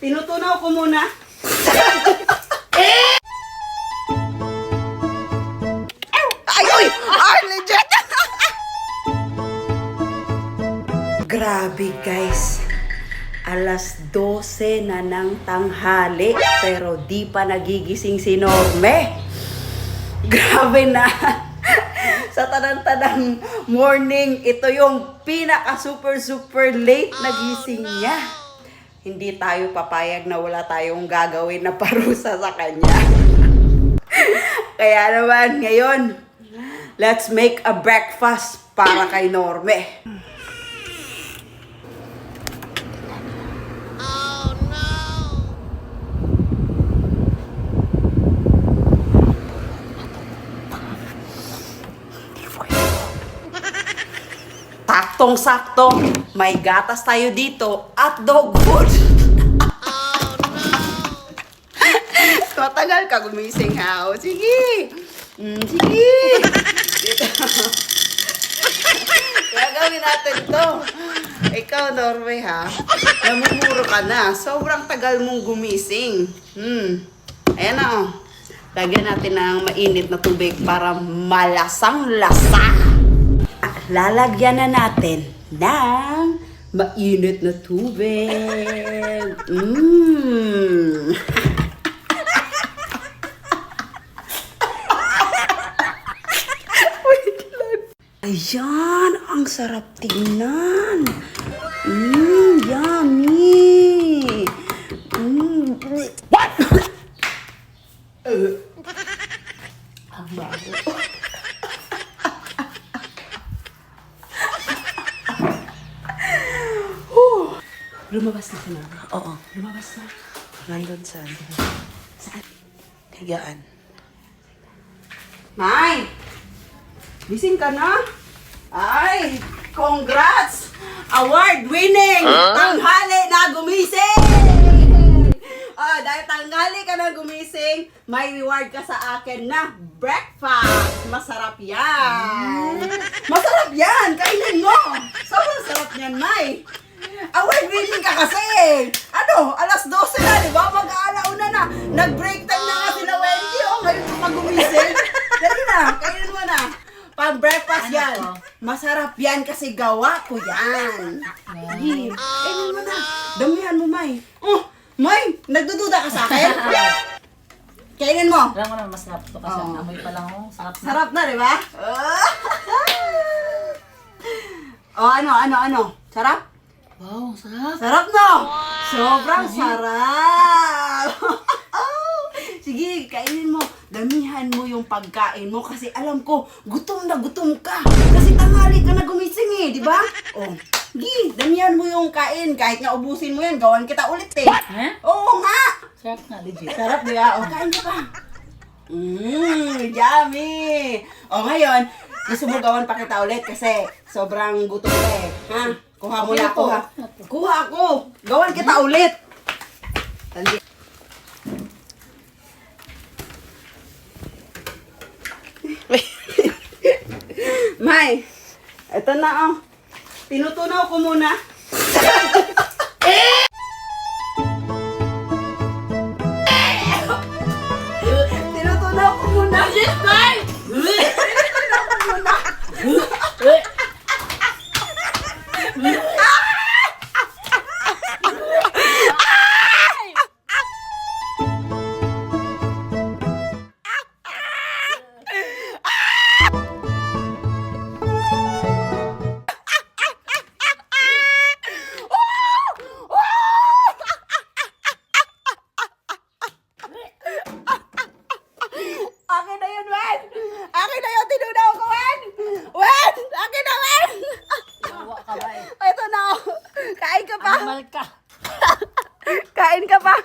Tinutunaw ko muna. Ay, legit! Grabe guys. Alas 12 na ng tanghali pero di pa nagigising si Norme. Grabe na. Sa tanang-tanang morning, ito yung pinaka super late na gising niya. Hindi tayo papayag na wala tayong gagawin na parusa sa kanya. Kaya naman ngayon, let's make a breakfast para kay Norme. Saktong-sakto, may gatas tayo dito at dog food. Matagal ka gumising ha. O, sige. Sige. Dito. Gagawin natin to. Ikaw, Norme, ha? Namumuro ka na. Sobrang tagal mong gumising. Ayan na, oh. Lagyan natin ng mainit na tubig para malasang-lasa. Lalagyan na natin ng mainit na tubig. Wait lang. Ayan, ang sarap tingnan. Yummy. What? Ang bago. Lumabas na ka na? Oo. Lumabas na? Nandun saan? Saan? Higaan. May! Gising ka na? Ay! Congrats! Award-winning! Tanghali na gumising! Dahil tanghali ka na gumising, may reward ka sa akin na breakfast! Masarap yan! Masarap yan! Kainin mo! Sobrang sarap yan, May! Award-winning ka kasi! Ano? Alas 12 na, di ba? Mag-aalauna na. Nag-break time na nga sila Wendy. Ngayon pa gumising. Dali na, kainin mo na. Pang-breakfast yan. Masarap yan kasi gawa ko yan. Sige, kainin mo na. Damihan mo, May. May, nagdududa ka sa akin? Kainin mo. Alam mo naman, masarap to kasi amoy pa lang oh. Sarap na. Sarap na, di ba? Ano? Sarap? Wow, sarap. Sarap no? Sobrang sarap! Sige, kainin mo. Damihan mo yung pagkain mo kasi alam ko, gutom na gutom ka. Kasi tanghali ka na gumising eh, di ba? Sige, damihan mo yung kain. Kahit nga ubusin mo yan, gawan kita ulit eh. Oo nga! Sarap na, legit. Sarap di ba? Kain ka pa. Yummy! Ngayon, gusto mo gawan pa kita ulit kasi sobrang gutom ka eh. Ha? Kuha mo na ako, ha? Kuha ako! Gawan kita ulit! Tandi. May, eto na oh. Tinutunaw ko muna. Tinutunaw ko muna. Tinutunaw ko muna. Akin na yun, Wen! Akin na yun, tinunaw ko, Wen! Wen! Akin na, Wen! Nawa ka ba eh? Ito na, oh. Kain ka pa. Animal ka. Kain ka pa.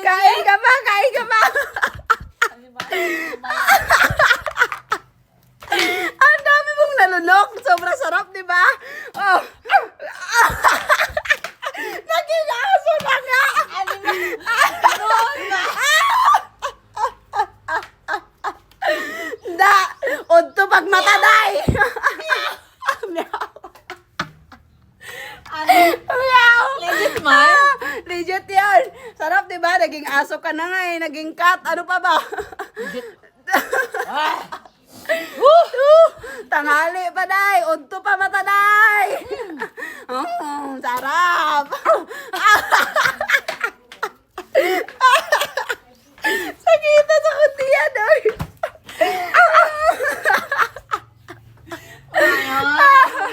Kain ka pa, kain ka pa. Ang dami mong nalunok. Sobrang sarap, di ba? Naging-aso na nga. Da, udto pag mataday. legit yan. Sarap, di ba? Naging aso ka na nga eh. Naging cat. Ano pa ba? Tanghali pa, day. Unto pa mata, day. Sarap. Sakita sa kuntiyan, day.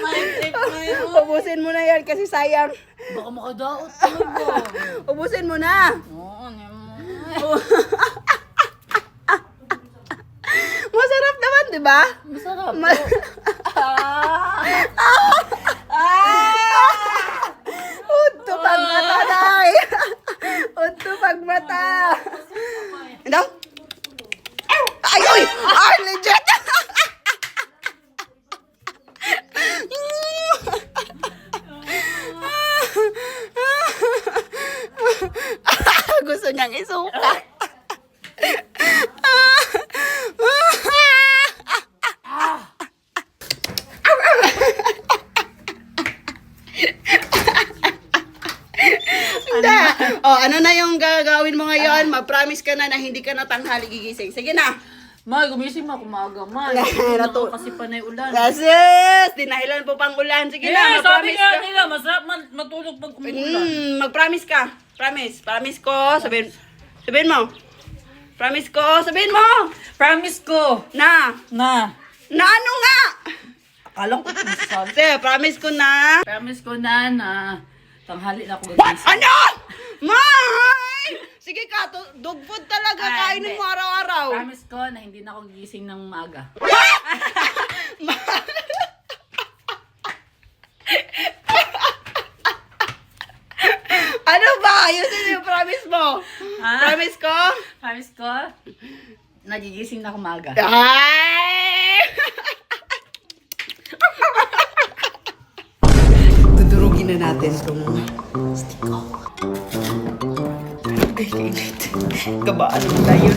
May trip na yun. Ubusin mo na yan kasi sayang. Baka makadaot talaga. Ubusin mo na. Oo, naman. Masarap naman, di ba? Masarap. Unto pagmata, day. Unto pagmata. Ano? Ay, uy! Ay, legit! Gusto niyang isuka. Hindi. Ano na yung gagawin mo ngayon? Mag-promise ka na hindi ka na tanghali gigising. Sige na. May, gumising mo kumaga, May. Natu- Kasi panay ulan. Yes! Dinahilan po pang ulan. Sige na, Sabi mag-promise nga ka. nila, masarap matulog pag umuulan. Mag-promise ka. Promise. Promise ko. Sabihin mo. Promise ko. Sabihin mo. Promise ko Na. na. Na ano nga? Akala ko masasabi. Sige, promise ko na. Promise ko na tanghali na ako gagising. Ano? May! Sige ka, dog food talaga. Ay, Kainin hindi. mo araw-araw. Promise ko na hindi na ako gigising ng maaga. Ano ba? Ayusin yung promise mo. Ha? Promise ko? Promise ko, nagigising na ako maaga. Ay! Dudurugin na natin itong stick ko. Ay, kainit. Kabaan mo tayo.